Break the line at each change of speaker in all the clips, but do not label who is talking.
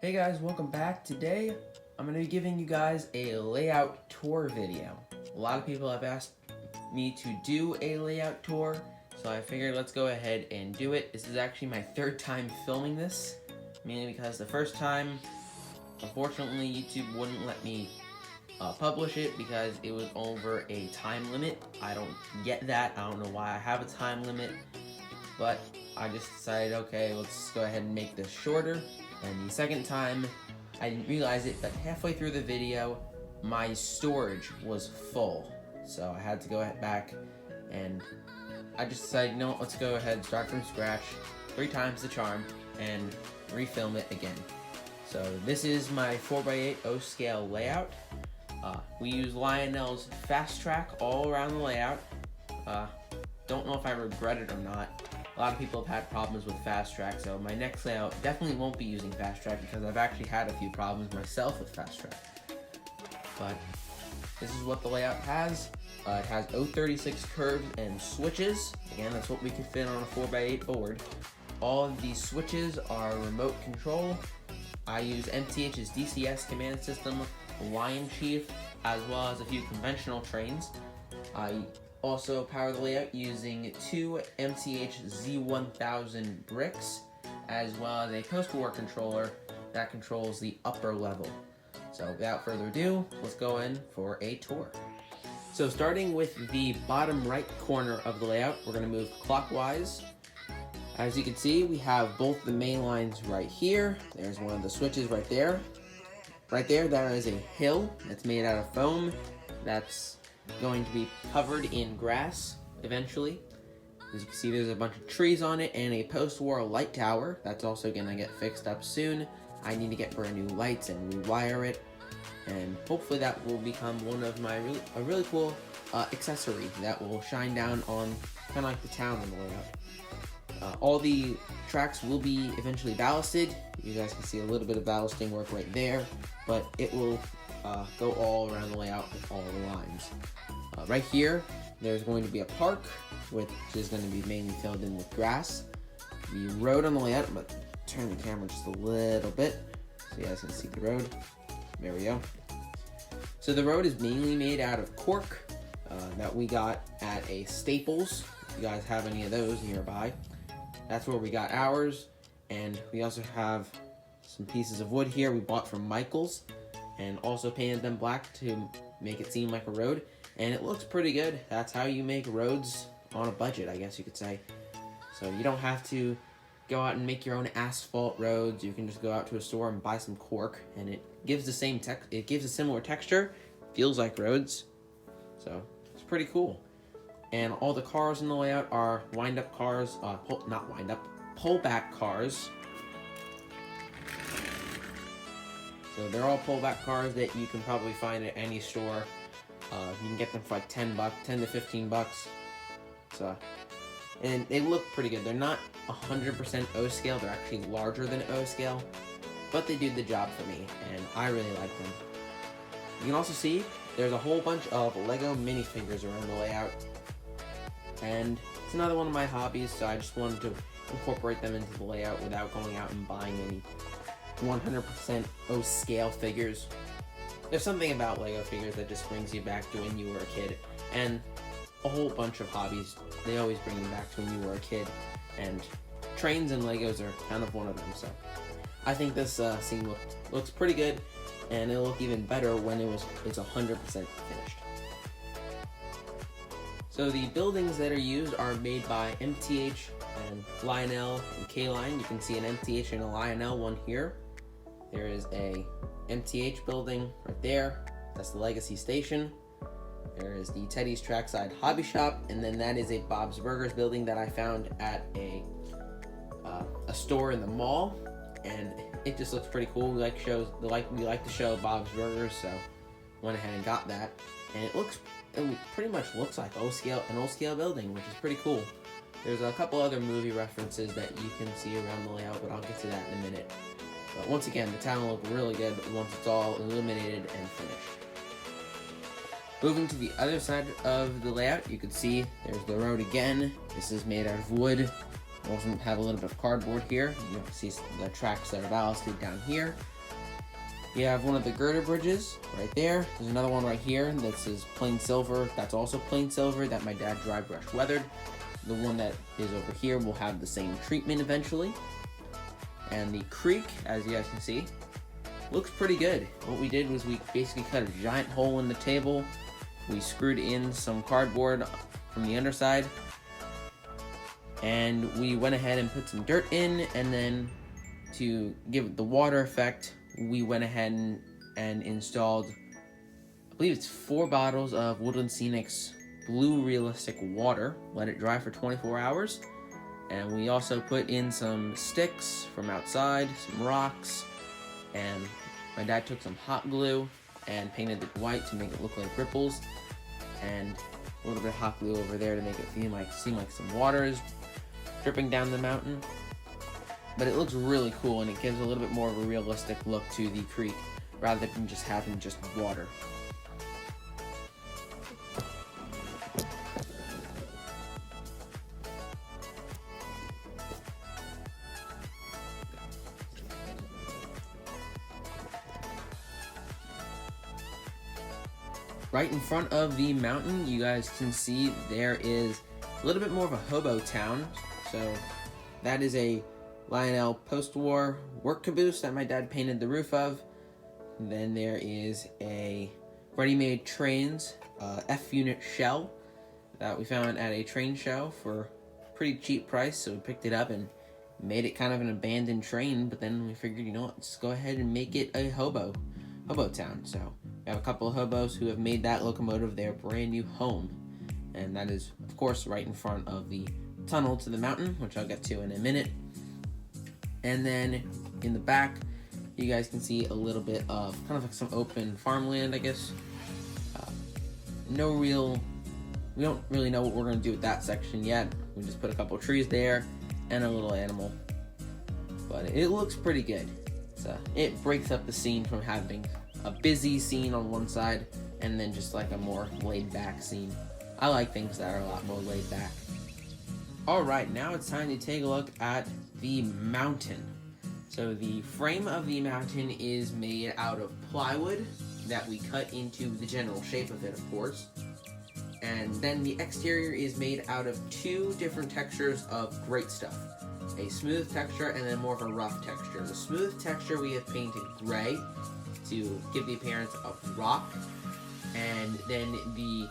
Hey guys, welcome back. Today, I'm going to be giving you guys a layout tour video. A lot of people have asked me to do a layout tour, so I figured let's go ahead and do it. This is actually my third time filming this, mainly because the first time, unfortunately, YouTube wouldn't let me publish it because it was over a time limit. I don't get that. I don't know why I have a time limit, but I just decided, okay, let's go ahead and make this shorter. And the second time, I didn't realize it, but halfway through the video, my storage was full. So I had to go back, and I just decided, no, let's go ahead and start from scratch, 3 times the charm, and refilm it again. So this is my 4x8 O scale layout. We use Lionel's Fast Track all around the layout. Don't know if I regret it or not. A lot of people have had problems with Fast Track, so my next layout definitely won't be using Fast Track because I've actually had a few problems myself with Fast Track. But this is what the layout has. It has 036 curves and switches. Again, that's what we can fit on a 4x8 board. All of these switches are remote control. I use MTH's DCS command system, Lion Chief, as well as a few conventional trains. I also power the layout using 2 MTH Z1000 bricks, as well as a post-war controller that controls the upper level. So without further ado, let's go in for a tour. So starting with the bottom right corner of the layout, we're going to move clockwise. As you can see, we have both the main lines right here. There's one of the switches right there. Right there is a hill that's made out of foam that's going to be covered in grass eventually. As you can see, there's a bunch of trees on it and a post-war light tower that's also going to get fixed up soon. I need to get brand new lights and rewire it, and hopefully that will become one of my really cool accessory that will shine down on kind of like the town in the layout. All the tracks will be eventually ballasted. You guys can see a little bit of ballasting work right there, but it will go all around the layout with all the lines. Right here, there's going to be a park, which is going to be mainly filled in with grass. The road on the layout, I'm going to turn the camera just a little bit so you guys can see the road. There we go. So the road is mainly made out of cork that we got at a Staples. If you guys have any of those nearby, that's where we got ours. And we also have some pieces of wood here we bought from Michael's, and also painted them black to make it seem like a road, and it looks pretty good. That's how you make roads on a budget, I guess you could say. So you don't have to go out and make your own asphalt roads. You can just go out to a store and buy some cork, and it gives it gives a similar texture, feels like roads. So it's pretty cool. And all the cars in the layout are wind-up cars, pullback cars. So they're all pullback cars that you can probably find at any store. You can get them for like 10 to 15 bucks. So, and they look pretty good. They're not 100% O scale. They're actually larger than O scale, but they do the job for me, and I really like them. You can also see there's a whole bunch of Lego minifigures around the layout, and it's another one of my hobbies. So I just wanted to incorporate them into the layout without going out and buying any 100% O scale figures. There's something about Lego figures that just brings you back to when you were a kid, and a whole bunch of hobbies, they always bring you back to when you were a kid, and trains and Legos are kind of one of them. So I think this scene looks pretty good, and it'll look even better when it's 100% finished. So the buildings that are used are made by MTH and Lionel and K-Line. You can see an MTH and a Lionel one here. There is a MTH building right there. That's the Legacy Station. There is the Teddy's Trackside Hobby Shop, and then that is a Bob's Burgers building that I found at a store in the mall, and it just looks pretty cool. We like to show Bob's Burgers, so went ahead and got that, and it pretty much looks like an O scale building, which is pretty cool. There's a couple other movie references that you can see around the layout, but I'll get to that in a minute. But once again, the town will look really good once it's all illuminated and finished. Moving to the other side of the layout, you can see there's the road again. This is made out of wood. We also have a little bit of cardboard here. You can see the tracks that are ballasted down here. You have one of the girder bridges right there. There's another one right here that says plain silver. That's also plain silver that my dad dry brush weathered. The one that is over here will have the same treatment eventually. And the creek, as you guys can see, looks pretty good. What we did was we basically cut a giant hole in the table. We screwed in some cardboard from the underside. And we went ahead and put some dirt in, and then to give it the water effect, we went ahead and installed, I believe it's 4 bottles of Woodland Scenic's Blue Realistic Water. Let it dry for 24 hours. And we also put in some sticks from outside, some rocks, and my dad took some hot glue and painted it white to make it look like ripples, and a little bit of hot glue over there to make it seem like some water is dripping down the mountain. But it looks really cool, and it gives a little bit more of a realistic look to the creek rather than just having just water. Right in front of the mountain, you guys can see there is a little bit more of a hobo town. So that is a Lionel post-war work caboose that my dad painted the roof of. And then there is a ready-made trains F-unit shell that we found at a train show for a pretty cheap price. So we picked it up and made it kind of an abandoned train. But then we figured, you know what, let's go ahead and make it a hobo town. So we have a couple of hobos who have made that locomotive their brand new home. And that is, of course, right in front of the tunnel to the mountain, which I'll get to in a minute. And then in the back, you guys can see a little bit of kind of like some open farmland, I guess. We don't really know what we're going to do with that section yet. We just put a couple trees there and a little animal. But it looks pretty good. It breaks up the scene from having a busy scene on one side and then just like a more laid back scene. I like things that are a lot more laid back. Alright, now it's time to take a look at the mountain. So the frame of the mountain is made out of plywood that we cut into the general shape of it, of course. And then the exterior is made out of 2 different textures of great stuff. A smooth texture and then more of a rough texture. The smooth texture we have painted gray to give the appearance of rock. And then the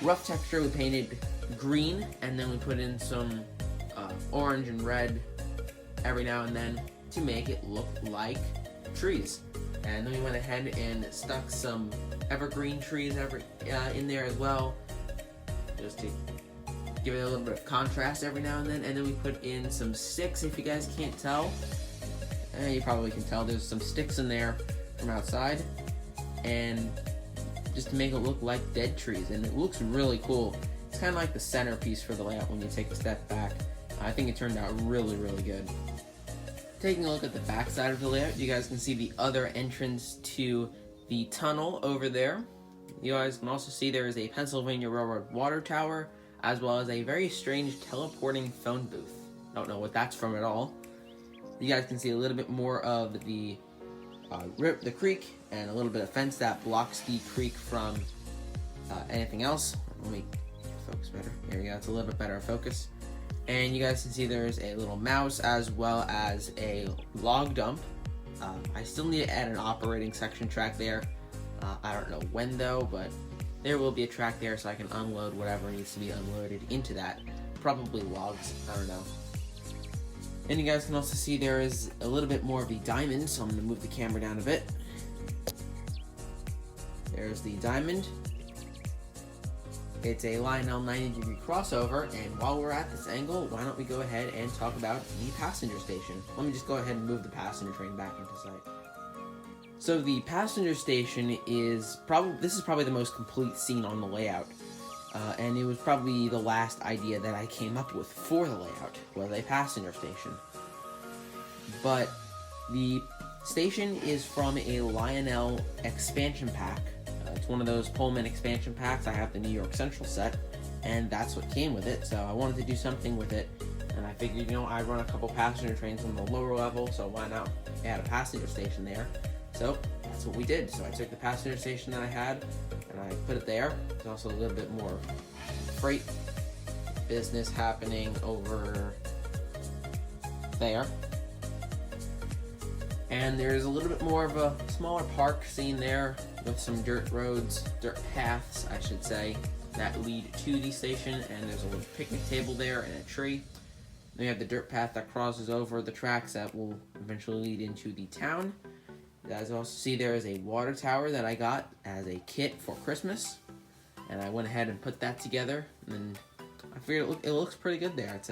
rough texture we painted green, and then we put in some orange and red every now and then to make it look like trees. And then we went ahead and stuck some evergreen trees in there as well, just to give it a little bit of contrast every now and then. And then we put in some sticks. If you guys can't tell, you probably can tell, there's some sticks in there from outside, and just to make it look like dead trees, and it looks really cool. It's kind of like the centerpiece for the layout when you take a step back. I think it turned out really, really good. Taking a look at the back side of the layout, you guys can see the other entrance to the tunnel over there. You guys can also see there is a Pennsylvania Railroad water tower, as well as a very strange teleporting phone booth. Don't know what that's from at all. You guys can see a little bit more of the creek and a little bit of fence that blocks the creek from anything else. Let me focus better. There we go. It's a little bit better focus. And you guys can see there's a little mouse as well as a log dump. I still need to add an operating section track there. I don't know when though, but there will be a track there so I can unload whatever needs to be unloaded into that. Probably logs, I don't know. And you guys can also see there is a little bit more of the diamond, so I'm going to move the camera down a bit. There's the diamond. It's a Lionel 90-degree crossover, and while we're at this angle, why don't we go ahead and talk about the passenger station. Let me just go ahead and move the passenger train back into sight. So the passenger station is probably the most complete scene on the layout. And it was probably the last idea that I came up with for the layout, was a passenger station. But the station is from a Lionel expansion pack. It's one of those Pullman expansion packs. I have the New York Central set, and that's what came with it. So I wanted to do something with it, and I figured, I run a couple passenger trains on the lower level, so why not add a passenger station there? So that's what we did. So I took the passenger station that I had and I put it there. There's also a little bit more freight business happening over there. And there's a little bit more of a smaller park scene there with some dirt roads, dirt paths, I should say, that lead to the station. And there's a little picnic table there and a tree. Then we have the dirt path that crosses over the tracks that will eventually lead into the town. You guys also see there is a water tower that I got as a kit for Christmas. And I went ahead and put that together. And then I figured it looks pretty good there. It's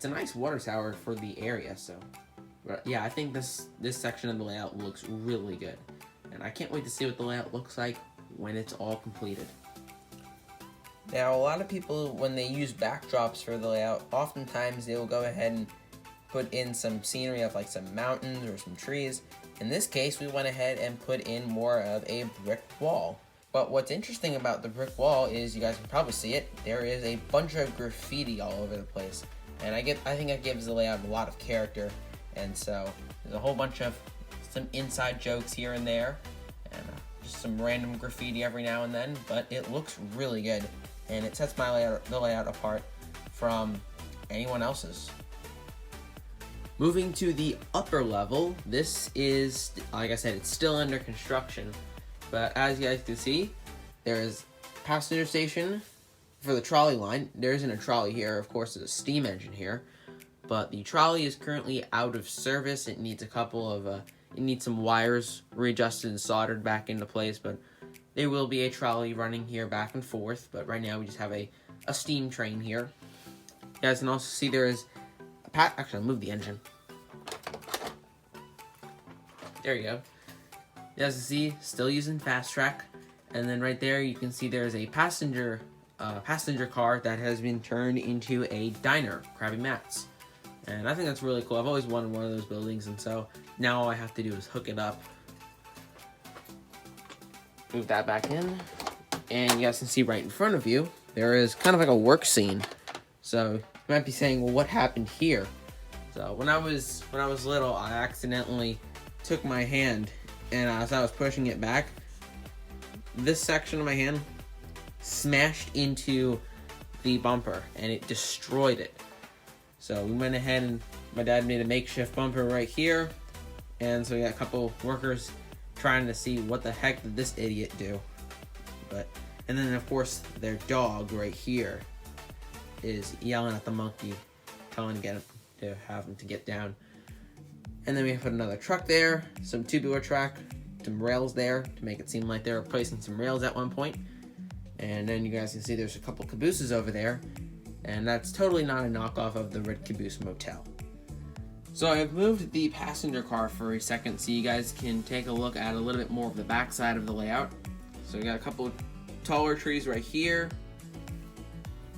a nice water tower for the area, so. But yeah, I think this section of the layout looks really good. And I can't wait to see what the layout looks like when it's all completed. Now, a lot of people, when they use backdrops for the layout, oftentimes they will go ahead and put in some scenery of like some mountains or some trees. In this case, we went ahead and put in more of a brick wall. But what's interesting about the brick wall is, you guys can probably see it, there is a bunch of graffiti all over the place. And I think it gives the layout a lot of character. And so there's a whole bunch of some inside jokes here and there, and just some random graffiti every now and then, but it looks really good. And it sets the layout apart from anyone else's. Moving to the upper level, this is, like I said, it's still under construction. But as you guys can see, there is a passenger station for the trolley line. There isn't a trolley here, of course there's a steam engine here. But the trolley is currently out of service. It needs it needs some wires readjusted and soldered back into place, but there will be a trolley running here back and forth. But right now we just have a steam train here. You guys can also see there is actually, I'll move the engine. There you go. You guys can see, still using fast track. And then right there you can see there's a passenger car that has been turned into a diner, Krabby Matt's. And I think that's really cool. I've always wanted one of those buildings, and so now all I have to do is hook it up. Move that back in. And you guys can see right in front of you, there is kind of like a work scene. So you might be saying, well, what happened here? So when I was little, I accidentally took my hand, and as I was pushing it back, this section of my hand smashed into the bumper, and it destroyed it. So we went ahead and my dad made a makeshift bumper right here. And so we got a couple workers trying to see what the heck did this idiot do. And then of course their dog right here is yelling at the monkey, telling him to have him to get down. And then we put another truck there, some tubular track, some rails there to make it seem like they're replacing some rails at one point. And then you guys can see there's a couple cabooses over there. And that's totally not a knockoff of the Red Caboose Motel. So I've moved the passenger car for a second so you guys can take a look at a little bit more of the back side of the layout. So we got a couple taller trees right here.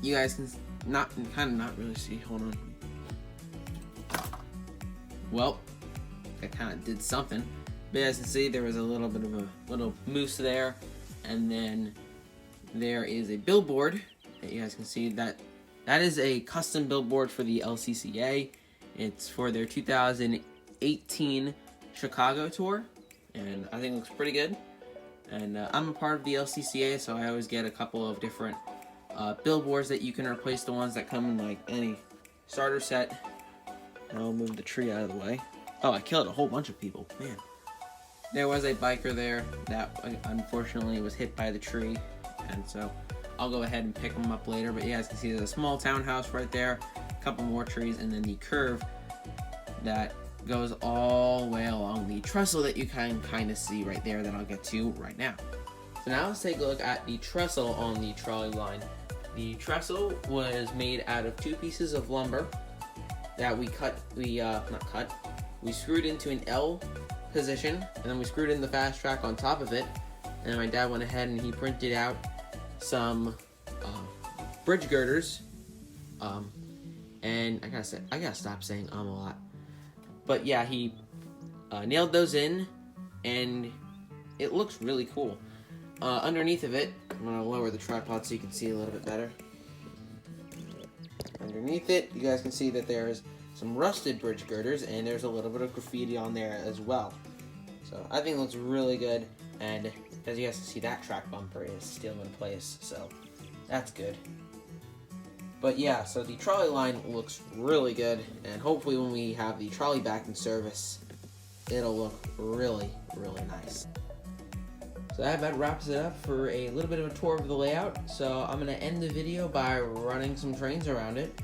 You guys can not really see. Hold on. Well, I kind of did something. But as you can see, there was a little bit of a little moose there. And then there is a billboard that you guys can see that is a custom billboard for the LCCA. It's for their 2018 Chicago tour, and I think it looks pretty good. And I'm a part of the LCCA, so I always get a couple of different billboards that you can replace the ones that come in like any starter set. I'll move the tree out of the way. Oh, I killed a whole bunch of people, man. There was a biker there that unfortunately was hit by the tree, and so I'll go ahead and pick them up later. But you guys can see there's a small townhouse right there, a couple more trees, and then the curve that goes all the way along the trestle that you can kind of see right there that I'll get to right now. So now let's take a look at the trestle on the trolley line. The trestle was made out of 2 pieces of lumber that we screwed into an L position, and then we screwed in the fast track on top of it. And then my dad went ahead and he printed out some bridge girders, and I gotta stop saying a lot. But yeah, he nailed those in, and it looks really cool. Underneath of it, I'm gonna lower the tripod so you can see a little bit better. Underneath it, you guys can see that there's some rusted bridge girders, and there's a little bit of graffiti on there as well. So I think it looks really good, and as you guys can see, that track bumper is still in place, so that's good. But yeah, so the trolley line looks really good, and hopefully when we have the trolley back in service, it'll look really, really nice. So that about wraps it up for a little bit of a tour of the layout. So I'm going to end the video by running some trains around it.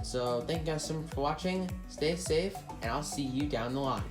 So thank you guys so much for watching, stay safe, and I'll see you down the line.